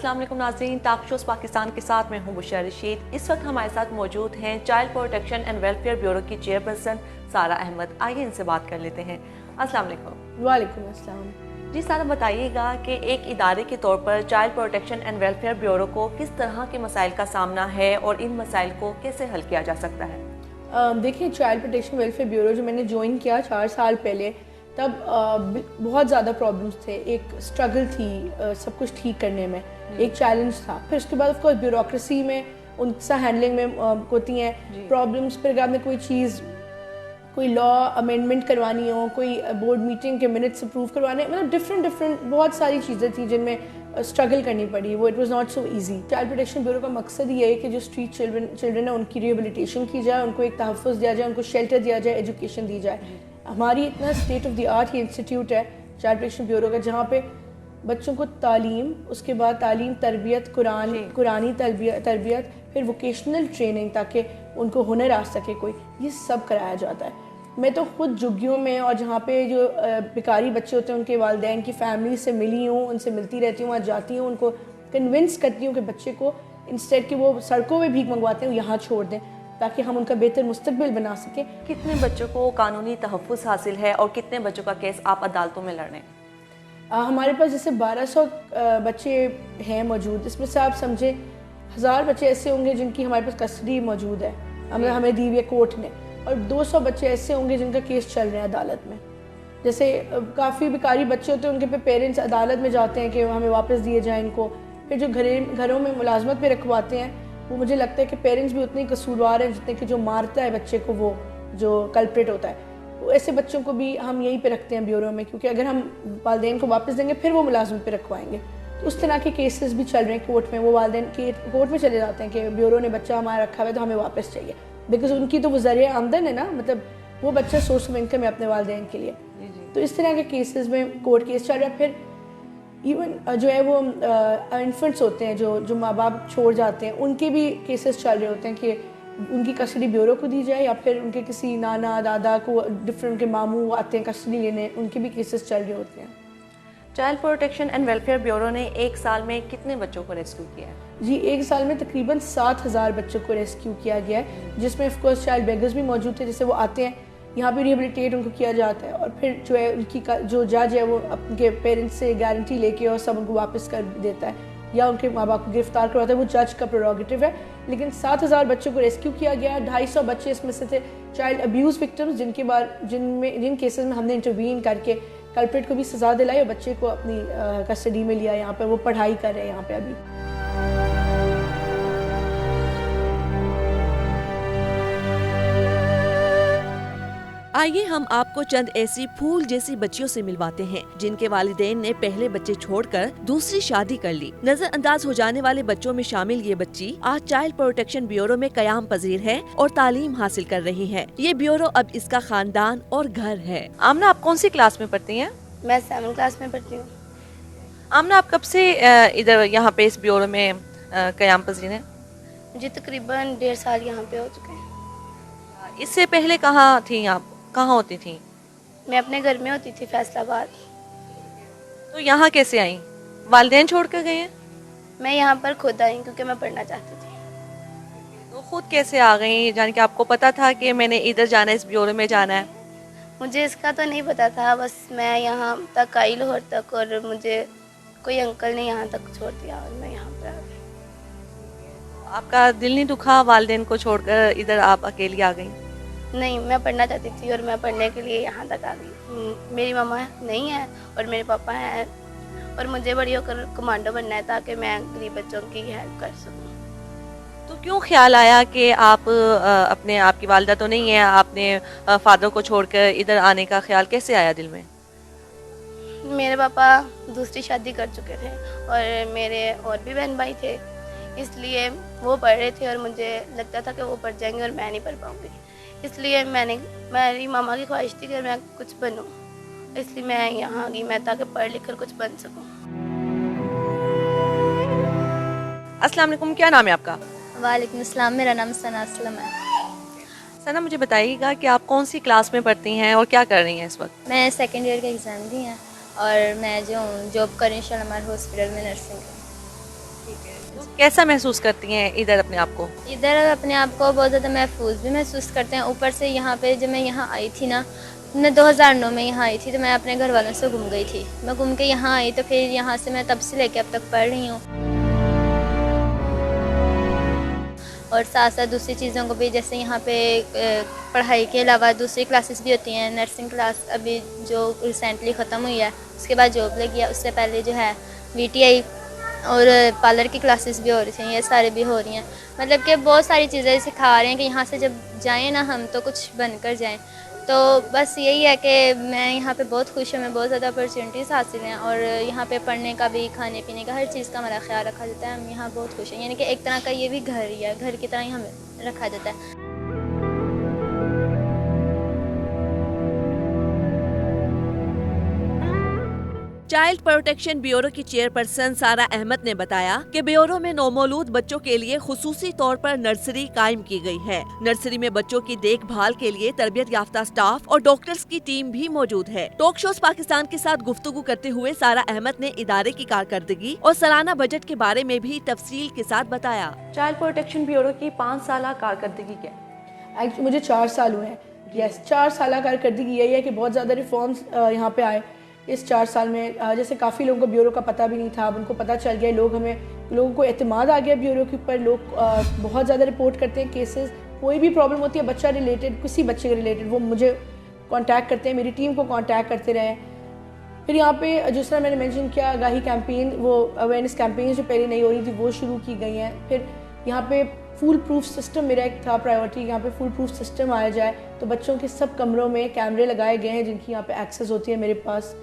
السلام علیکم ناظرین، ٹاک شوز پاکستان کے ساتھ میں ہوں بشرا رشید۔ اس وقت ہمارے ساتھ موجود ہیں child protection and welfare bureau کی چیئرپرسن سارہ احمد۔ آئیے ان سے بات کر لیتے ہیں۔ السلام علیکم۔ وعلیکم السلام۔ جی سارہ، بتائیے گا کہ ایک ادارے کے طور پر child protection and welfare bureau کو کس طرح کے مسائل کا سامنا ہے اور ان مسائل کو کیسے حل کیا جا سکتا ہے؟ دیکھیں، چائلڈ پروٹیکشن ویلفیئر بیورو جو میں نے جوائن کیا 4 سال پہلے، تب بہت زیادہ پرابلمس تھے، ایک اسٹرگل تھی سب کچھ ٹھیک کرنے میں، ایک چیلنج تھا۔ پھر اس کے بعد آف کورس بیوروکریسی میں ان سے ہینڈلنگ میں ہوتی ہیں پرابلمس۔ پھر اگر آپ نے کوئی چیز، کوئی لا امینڈمنٹ کروانی ہو، کوئی بورڈ میٹنگ کے منٹس اپروو کروانے، مطلب ڈفرینٹ بہت ساری چیزیں تھیں جن میں اسٹرگل کرنی پڑی۔ وہ it was not so easy. Child protection bureau کا مقصد یہ ہے کہ جو اسٹریٹ چلڈرن ہیں ان کی ریہیبلیٹیشن کی جائے، ان کو ایک تحفظ دیا جائے، ان کو شیلٹر دیا جائے، ایجوکیشن دی جائے۔ ہماری اتنا اسٹیٹ آف دی آرٹ یہ انسٹیٹیوٹ ہے چائلڈ پروٹیکشن بیورو کا، جہاں پہ بچوں کو تعلیم، اس کے بعد تعلیم، تربیت، قرآنی تربیت، پھر ووکیشنل ٹریننگ تاکہ ان کو ہنر آ سکے کوئی، یہ سب کرایا جاتا ہے۔ میں تو خود جھگیوں میں اور جہاں پہ جو بیکاری بچے ہوتے ہیں ان کے والدین کی فیملی سے ملی ہوں، ان سے ملتی رہتی ہوں، وہاں جاتی ہوں، ان کو کنونس کرتی ہوں کہ بچے کو انسٹیڈ کہ وہ سڑکوں میں بھیک منگواتے ہیں یہاں چھوڑ دیں تاکہ ہم ان کا بہتر مستقبل بنا سکیں۔ کتنے بچوں کو قانونی تحفظ حاصل ہے اور کتنے بچوں کا کیس آپ عدالتوں میں لڑ رہے ہیں؟ ہمارے پاس جیسے 1200 بچے ہیں موجود، اس میں سے آپ سمجھیں 1000 بچے ایسے ہوں گے جن کی ہمارے پاس کسٹڈی موجود ہے، ہمیں دی ہوئی ہے کورٹ نے، اور 200 بچے ایسے ہوں گے جن کا کیس چل رہا ہے عدالت میں۔ جیسے کافی بیکاری بچے ہوتے ہیں، ان کے پہ پیرنٹس عدالت میں جاتے ہیں کہ ہمیں واپس دیے جائیں ان کو۔ پھر جو گھروں میں ملازمت پہ رکھواتے ہیں، وہ مجھے لگتا ہے کہ پیرنٹس بھی اتنے قصوروار ہیں جتنے کہ جو مارتا ہے بچے کو، وہ جو کلپریٹ ہوتا ہے۔ ایسے بچوں کو بھی ہم یہیں پہ رکھتے ہیں بیورو میں، کیونکہ اگر ہم والدین کو واپس دیں گے پھر وہ ملازمت پہ رکھوائیں گے۔ تو اس طرح کے کیسز بھی چل رہے ہیں کورٹ میں، وہ والدین کورٹ میں چلے جاتے ہیں کہ بیورو نے بچہ ہمارا رکھا ہوا ہے تو ہمیں واپس چاہیے، بیکاز ان کی تو وہ ذریعہ آمدن ہے نا، مطلب وہ بچہ سورس آف انکم ہے اپنے والدین کے لیے۔ تو اس طرح کے کیسز میں کورٹ کیس چل رہا ہے۔ پھر ایون جو ہے وہ انفنٹس ہوتے ہیں جو ماں باپ چھوڑ جاتے ہیں، ان کے بھی کیسز چل رہے ہوتے ہیں کہ ان کی کسٹڈی بیورو کو دی جائے، یا پھر ان کے کسی نانا دادا کو، ڈفرینٹ کے ماموں آتے ہیں کسٹڈی لینے، ان کے بھی کیسز چل رہے ہوتے ہیں۔ Child protection and welfare bureau نے ایک سال میں کتنے بچوں کو ریسکیو کیا ہے؟ جی، ایک سال میں تقریباً 7000 بچوں کو ریسکیو کیا گیا ہے، جس میں آف کورس چائلڈ بیگرز بھی موجود تھے، جیسے وہ آتے ہیں یہاں پہ ریہیبلیٹیٹ ان کو کیا جاتا ہے، اور پھر جو ہے ان کی جو جج ہے وہ ان کے پیرنٹس سے گارنٹی لے کے اور سب ان کو واپس کر دیتا ہے، یا ان کے ماں باپ کو گرفتار کرواتا ہے، وہ جج کا پریروگیٹو ہے۔ لیکن 7000 بچوں کو ریسکیو کیا گیا ہے۔ 250 بچے اس میں سے تھے چائلڈ ابیوز وکٹمز، جن کیسز میں ہم نے انٹروین کر کے کلپریٹ کو بھی سزا دلائی اور بچے کو اپنی کسٹڈی میں لیا، یہاں پہ وہ پڑھائی کر رہے ہیں یہاں پہ ابھی۔ آئیے ہم آپ کو چند ایسی پھول جیسی بچیوں سے ملواتے ہیں جن کے والدین نے پہلے بچے چھوڑ کر دوسری شادی کر لی۔ نظر انداز ہو جانے والے بچوں میں شامل یہ بچی آج چائلڈ پروٹیکشن بیورو میں قیام پذیر ہے اور تعلیم حاصل کر رہی ہے۔ یہ بیورو اب اس کا خاندان اور گھر ہے۔ آمنہ، آپ کون سی کلاس میں پڑھتی ہیں؟ میں 7 کلاس میں پڑھتی ہوں۔ آمنہ، آپ کب سے ادھر یہاں پہ اس بیورو میں قیام پذیر ہیں؟ مجھے تقریباً 1.5 سال یہاں پہ ہو چکے ہیں۔ اس سے پہلے کہاں تھیں آپ؟ کہاں ہوتی تھیں؟ میں اپنے گھر میں ہوتی تھی، فیصل آباد۔ تو یہاں کیسے آئیں؟ والدین چھوڑ کر گئے ہیں؟ میں یہاں پر خود آئی کیونکہ میں پڑھنا چاہتی تھی۔ تو خود کیسے آ گئیں؟ جان کہ آپ کو پتا تھا کہ میں نے ادھر جانا ہے، اس بیورو میں جانا ہے؟ مجھے اس کا تو نہیں پتا تھا، بس میں یہاں تک آئی لاہور تک، اور مجھے کوئی انکل نے یہاں تک چھوڑ دیا اور میں یہاں پر آ گئی۔ آپ کا دل نہیں دکھا والدین کو چھوڑ کر ادھر آپ اکیلی آ گئیں؟ نہیں، میں پڑھنا چاہتی تھی اور میں پڑھنے کے لیے یہاں تک آ گئی۔ میری ماما نہیں ہے اور میرے پاپا ہیں، اور مجھے بڑی ہو کر کمانڈو بننا ہے تاکہ میں غریب بچوں کی ہیلپ کر سکوں۔ تو کیوں خیال آیا کہ آپ کی والدہ تو نہیں ہے، آپ نے فادر کو چھوڑ کر ادھر آنے کا خیال کیسے آیا دل میں؟ میرے پاپا دوسری شادی کر چکے تھے اور میرے اور بھی بہن بھائی تھے، اس لیے وہ پڑھ رہے تھے اور مجھے لگتا تھا کہ وہ پڑھ جائیں گے اور میں نہیں پڑھ پاؤں گی، اس لیے میری ماما کی خواہش تھی کہ میں کچھ بنوں، اس لیے میں یہاں آ گئی، میں تاکہ پڑھ لکھ کر کچھ بن سکوں۔ السلام علیکم، کیا نام ہے آپ کا؟ وعلیکم السلام، میرا نام ثنا اسلم ہے۔ ثنا، مجھے بتائیے گا کہ آپ کون سی کلاس میں پڑھتی ہیں اور کیا کر رہی ہیں اس وقت؟ میں 2nd ایئر کا ایگزام دی ہیں اور میں جو ہوں جاب کر رہی ہوں شالمار ہاسپٹل میں نرسنگ کا۔ کیسا محسوس کرتی ہیں ادھر اپنے آپ کو؟ ادھر اپنے آپ کو بہت زیادہ محفوظ بھی محسوس کرتے ہیں. اوپر سے یہاں پہ جب میں یہاں آئی تھی نا, میں 2009 میں یہاں آئی تھی, تو میں اپنے گھر والوں سے گم گئی تھی. میں گم کے یہاں آئی تو پھر یہاں سے میں تب سے لے کے اب تک پڑھ رہی ہوں. اور ساتھ ساتھ دوسری چیزوں کو بھی, جیسے یہاں پہ پڑھائی کے علاوہ دوسری کلاسز بھی ہوتی ہیں. نرسنگ کلاس ابھی جو ریسنٹلی ختم ہوئی ہے, اس کے بعد جاب لگی ہے. اس سے پہلے جو ہے VTI اور پارلر کی کلاسز بھی ہو رہی تھیں, یہ سارے بھی ہو رہی ہیں. مطلب کہ بہت ساری چیزیں سکھا رہے ہیں کہ یہاں سے جب جائیں نا ہم تو کچھ بن کر جائیں. تو بس یہی ہے کہ میں یہاں پہ بہت خوش ہوں. میں بہت زیادہ اپرچونیٹیز حاصل ہیں, اور یہاں پہ پڑھنے کا بھی, کھانے پینے کا, ہر چیز کا ہمارا خیال رکھا جاتا ہے. ہم یہاں بہت خوش ہیں, یعنی کہ ایک طرح کا یہ بھی گھر ہی ہے, گھر کی طرح ہی ہمیں رکھا جاتا ہے. چائلڈ پروٹیکشن بیورو کی چیئرپرسن سارہ احمد نے بتایا کہ بیورو میں نومولود بچوں کے لیے خصوصی طور پر نرسری قائم کی گئی ہے. نرسری میں بچوں کی دیکھ بھال کے لیے تربیت یافتہ سٹاف اور ڈاکٹرز کی ٹیم بھی موجود ہے. ٹاک شوز پاکستان کے ساتھ گفتگو کرتے ہوئے سارہ احمد نے ادارے کی کارکردگی اور سالانہ بجٹ کے بارے میں بھی تفصیل کے ساتھ بتایا. چائلڈ پروٹیکشن بیورو کی 5 سالہ کارکردگی کیا ہے؟ مجھے 4 سال ہوئے ہیں. یس 4 سالہ کارکردگی یہی ہے کہ بہت زیادہ ریفارمز یہاں پہ آئے اس 4 سال میں. جیسے کافی لوگوں کو بیورو کا پتہ بھی نہیں تھا, اب ان کو پتہ چل گیا. لوگوں کو اعتماد آ گیا بیورو کے اوپر. لوگ بہت زیادہ رپورٹ کرتے ہیں کیسز. کوئی بھی پرابلم ہوتی ہے بچہ ریلیٹڈ, کسی بچے کے ریلیٹڈ, وہ مجھے کانٹیکٹ کرتے ہیں, میری ٹیم کو کانٹیکٹ کرتے رہے. پھر یہاں پہ جس طرح میں نے مینشن کیا, آگاہی کیمپین, وہ اویئرنیس کیمپین جو پہلے نہیں ہو رہی تھی وہ شروع کی گئی ہیں. پھر یہاں پہ فول پروف سسٹم میرا ایک تھا پرائیورٹی, یہاں پہ فول پروف سسٹم آیا جائے. تو بچوں کے سب کمروں میں کیمرے لگائے گئے ہیں جن کی یہاں پہ ایکسیس ہوتی ہے میرے پاس,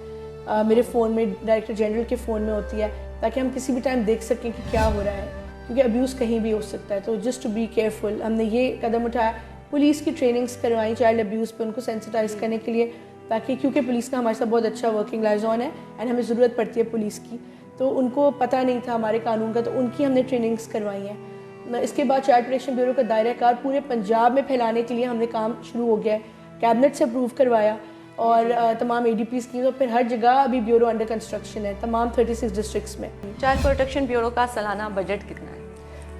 میرے فون میں, ڈائریکٹر جنرل کے فون میں ہوتی ہے, تاکہ ہم کسی بھی ٹائم دیکھ سکیں کہ کیا ہو رہا ہے, کیونکہ ابیوز کہیں بھی ہو سکتا ہے. تو جسٹ ٹو بی کیئرفل ہم نے یہ قدم اٹھایا. پولیس کی ٹریننگز کروائیں چائلڈ ابیوز پہ, ان کو سینسٹائز کرنے کے لیے, تاکہ کیونکہ پولیس کا ہمارے ساتھ بہت اچھا ورکنگ لائزون ہے اینڈ ہمیں ضرورت پڑتی ہے پولیس کی. تو ان کو پتہ نہیں تھا ہمارے قانون کا, تو ان کی ہم نے ٹریننگز کروائی ہیں. اس کے بعد چائلڈ پروٹیکشن بیورو کا دائرہ کار پورے پنجاب میں پھیلانے کے لیے ہم نے کام شروع ہو گیا ہے. کیبنٹ سے اپروو کروایا اور تمام ADPs کی, تو پھر ہر جگہ ابھی بیورو انڈر کنسٹرکشن ہے تمام 36 ڈسٹرکٹس میں. چائلڈ پروٹیکشن بیورو کا سالانہ بجٹ کتنا ہے؟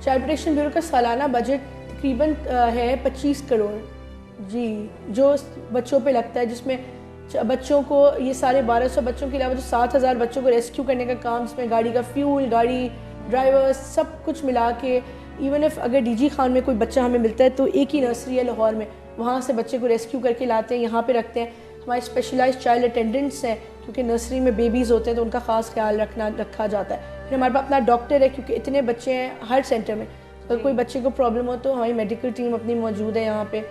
چائلڈ پروٹیکشن بیورو کا سالانہ بجٹ تقریباً ہے 25 کروڑ جی, جو بچوں پہ لگتا ہے, جس میں بچوں کو یہ سارے 1200 بچوں کے علاوہ جو 7000 بچوں کو ریسکیو کرنے کا کام, اس میں گاڑی کا فیول, گاڑی ڈرائیور, سب کچھ ملا کے. ایون اف اگر DG خان میں کوئی بچہ ہمیں ملتا ہے تو ایک ہی نرسری ہے لاہور میں, وہاں سے بچے کو ریسکیو کر کے لاتے ہیں, یہاں پہ رکھتے ہیں. ہمارے اسپیشلائز چائلڈ اٹینڈنٹس ہیں, کیونکہ نرسری میں بیبیز ہوتے ہیں تو ان کا خاص خیال رکھا جاتا ہے. پھر ہمارے پاس اپنا ڈاکٹر ہے, کیونکہ اتنے بچے ہیں ہر سینٹر میں, اگر کوئی بچے کو پرابلم ہو تو ہماری میڈیکل ٹیم اپنی موجود ہے یہاں پہ.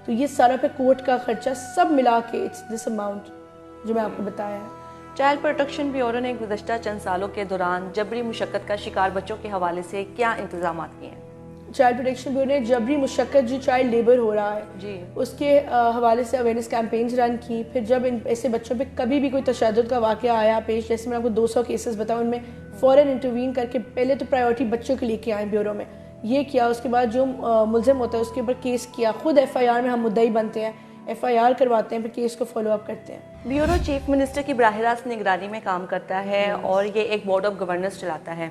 تو یہ سارا پہ کورٹ کا خرچہ سب ملا کے اٹس دس اماؤنٹ جو میں آپ کو بتایا ہے. چائلڈ پروٹیکشن بیورو نے گزشتہ چند سالوں کے دوران جبری مشقت کا شکار بچوں کے حوالے سے کیا انتظامات کیے ہیں؟ چائلڈ پروٹیکشن بیورو نے جبری مشقت جو چائلڈ لیبر ہو رہا ہے جی, اس کے حوالے سے اویئرنیس کیمپینز رن کی. پھر جب ایسے بچوں پہ کبھی بھی کوئی تشدد کا واقعہ آیا پیش, جیسے میں آپ کو 200 کیسز بتاؤں, ان میں فوراً انٹروین کر کے پہلے تو پرائیورٹی بچوں کے لے کے آئیں بیورو میں, یہ کیا. اس کے بعد جو ملزم ہوتا ہے اس کے اوپر کیس کیا, خود FIR میں ہم مدعی بنتے ہیں, FIR کرواتے ہیں, پھر کیس کو فالو اپ کرتے ہیں. بیورو چیف منسٹر کی براہ راست نگرانی میں کام کرتا ہے اور یہ ایک بورڈ آف گورننس چلاتا ہے.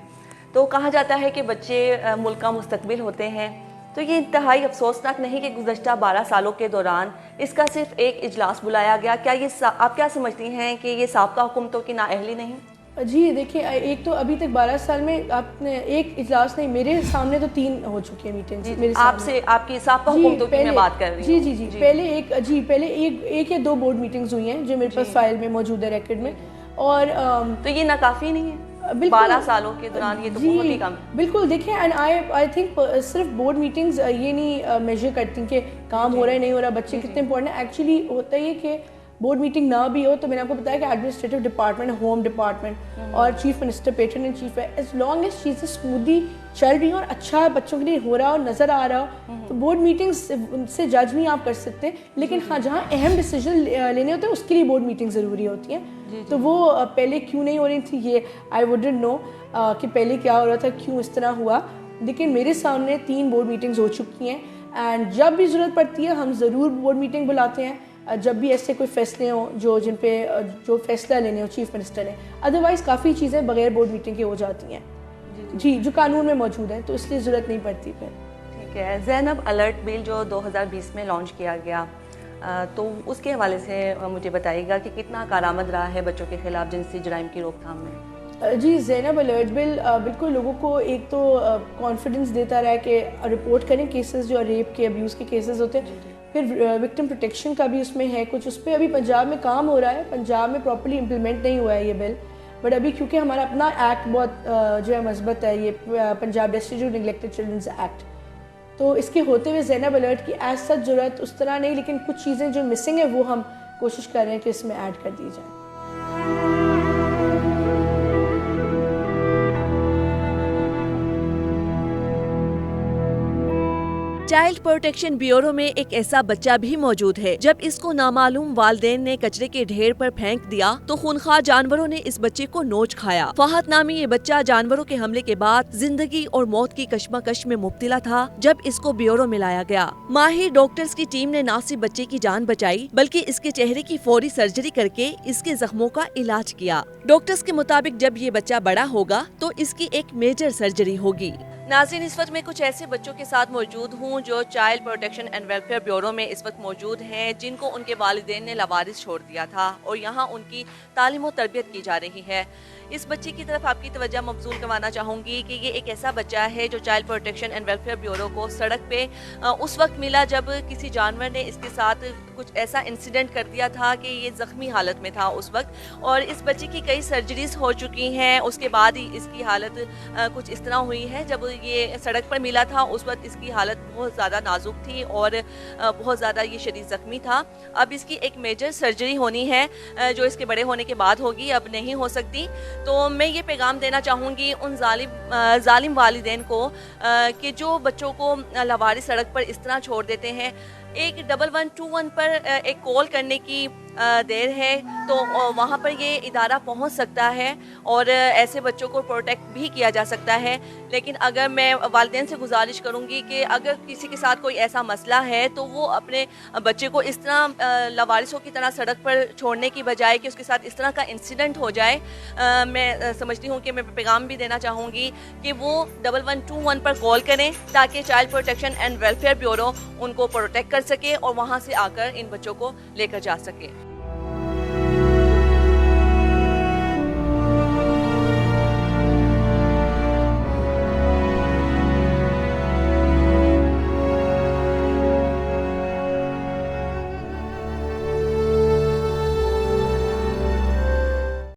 تو کہا جاتا ہے کہ بچے ملک کا مستقبل ہوتے ہیں, تو یہ انتہائی افسوسناک نہیں کہ گزشتہ 12 سالوں کے دوران اس کا صرف ایک اجلاس بلایا گیا؟ کیا یہ آپ کیا سمجھتی ہیں کہ یہ سابقہ حکومتوں کی نااہلی نہیں؟ جی دیکھیں, ایک تو ابھی تک 12 سال میں آپ نے ایک اجلاس نہیں, میرے سامنے تو 3 ہو چکی ہیں میٹنگز میرے آپ سے, آپ کی سابقہ حکومتوں کی میں بات کر رہی ہوں. جی پہلے ایک یا 2 بورڈ میٹنگز ہوئی ہیں جو میرے پاس فائل میں موجود ہے, ریکارڈ میں. اور تو یہ ناکافی نہیں ہے 12 سالوں کے دوران؟ یہ تو بہت ہی کم. بالکل دیکھیں, اینڈ آئی تھنک صرف بورڈ میٹنگز یہ نہیں میجر کرتی کہ کام ہو رہا ہے نہیں ہو رہا, بچے کتنے امپورٹنٹ ہیں. ایکچولی ہوتا یہ کہ بورڈ میٹنگ نہ بھی ہو تو میں نے آپ کو بتایا کہ ایڈمنسٹریٹو ڈپارٹمنٹ, ہوم ڈپارٹمنٹ اور chief minister, pattern in chief ہے, ایز لانگ ایز چیزیں اسموتھلی چل رہی ہوں اور اچھا بچوں کے لیے ہو رہا ہو, نظر آ رہا ہو, تو بورڈ میٹنگز سے جج نہیں آپ کر سکتے. لیکن ہاں جہاں اہم ڈیسیجن لینے ہوتے ہیں اس کے لیے بورڈ میٹنگ ضروری ہوتی ہیں. تو وہ پہلے کیوں نہیں ہو رہی تھی یہ آئی ووڈنٹ نو کہ پہلے کیا ہو رہا تھا, کیوں اس طرح ہوا. لیکن میرے سامنے 3 بورڈ میٹنگز ہو چکی ہیں, اینڈ جب بھی ضرورت پڑتی ہے ہم ضرور بورڈ میٹنگ بلاتے ہیں, جب بھی ایسے کوئی فیصلے ہوں جن پہ جو فیصلہ لینے ہو چیف منسٹر نے. ادروائز کافی چیزیں بغیر بورڈ میٹنگ کے ہو جاتی ہیں. جی جو قانون میں موجود ہے، تو اس لیے ضرورت نہیں پڑتی پھر. ٹھیک ہے. زینب الرٹ بل جو 2020 میں لانچ کیا گیا، تو اس کے حوالے سے مجھے بتائیے گا کہ کتنا کارآمد رہا ہے بچوں کے خلاف جنسی جرائم کی روک تھام میں. جی زینب الرٹ بل بالکل لوگوں کو ایک تو کانفیڈنس دیتا رہا ہے کہ رپورٹ کریں کیسز جو ریپ کے ابیوز کے کیسز ہوتے ہیں. پھر وکٹم پروٹیکشن کا بھی اس میں ہے کچھ، اس پہ ابھی پنجاب میں کام ہو رہا ہے. پنجاب میں پراپرلی امپلیمنٹ نہیں ہوا ہے یہ بل، بٹ ابھی کیونکہ ہمارا اپنا ایکٹ بہت جو ہے مثبت ہے، یہ پنجاب ڈیسٹیٹیوٹ نیگلیکٹڈ چلڈرنز ایکٹ، تو اس کے ہوتے ہوئے زینب الرٹ کی ایز سچ ضرورت اس طرح نہیں، لیکن کچھ چیزیں جو مسنگ ہیں وہ ہم کوشش کر رہے ہیں کہ اس میں ایڈ کر دی جائیں. چائلڈ پروٹیکشن بیورو میں ایک ایسا بچہ بھی موجود ہے. جب اس کو نامعلوم والدین نے کچرے کے ڈھیر پر پھینک دیا تو خونخوار جانوروں نے اس بچے کو نوچ کھایا. فہد نامی یہ بچہ جانوروں کے حملے کے بعد زندگی اور موت کی کشمکش میں مبتلا تھا. جب اس کو بیورو میں لایا گیا، ماہر ڈاکٹرز کی ٹیم نے نہ صرف بچے کی جان بچائی بلکہ اس کے چہرے کی فوری سرجری کر کے اس کے زخموں کا علاج کیا. ڈاکٹرز کے مطابق جب یہ بچہ بڑا ہوگا تو اس کی ایک میجر سرجری ہوگی. ناظرین، اس وقت میں کچھ ایسے بچوں کے ساتھ موجود ہوں جو child protection and welfare bureau میں اس وقت موجود ہیں، جن کو ان کے والدین نے لاوارث چھوڑ دیا تھا اور یہاں ان کی تعلیم و تربیت کی جا رہی ہے. اس بچے کی طرف آپ کی توجہ مبذول کروانا چاہوں گی کہ یہ ایک ایسا بچہ ہے جو child protection and welfare bureau کو سڑک پہ اس وقت ملا جب کسی جانور نے اس کے ساتھ کچھ ایسا انسیڈنٹ کر دیا تھا کہ یہ زخمی حالت میں تھا اس وقت، اور اس بچے کی کئی سرجریز ہو چکی ہیں. اس کے بعد ہی اس کی حالت کچھ اس طرح ہوئی ہے. جب یہ سڑک پر ملا تھا اس وقت اس کی حالت بہت زیادہ نازک تھی اور بہت زیادہ یہ شدید زخمی تھا. اب اس کی ایک میجر سرجری ہونی ہے جو اس کے بڑے ہونے کے بعد ہوگی، اب نہیں ہو سکتی. تو میں یہ پیغام دینا چاہوں گی ان ظالم والدین کو کہ جو بچوں کو لاوارث سڑک پر اس طرح چھوڑ دیتے ہیں. ایک 1121 پر ایک کال کرنے کی دیر ہے تو وہاں پر یہ ادارہ پہنچ سکتا ہے اور ایسے بچوں کو پروٹیکٹ بھی کیا جا سکتا ہے. لیکن اگر میں والدین سے گزارش کروں گی کہ اگر کسی کے ساتھ کوئی ایسا مسئلہ ہے تو وہ اپنے بچے کو اس طرح لاوارثوں کی طرح سڑک پر چھوڑنے کی بجائے کہ اس کے ساتھ اس طرح کا انسیڈنٹ ہو جائے، میں سمجھتی ہوں کہ میں پیغام بھی دینا چاہوں گی کہ وہ 1121 پر کال کریں تاکہ child protection and welfare bureau ان کو پروٹیکٹ کر سکے اور وہاں سے آ کر ان بچوں کو لے کر جا سکے.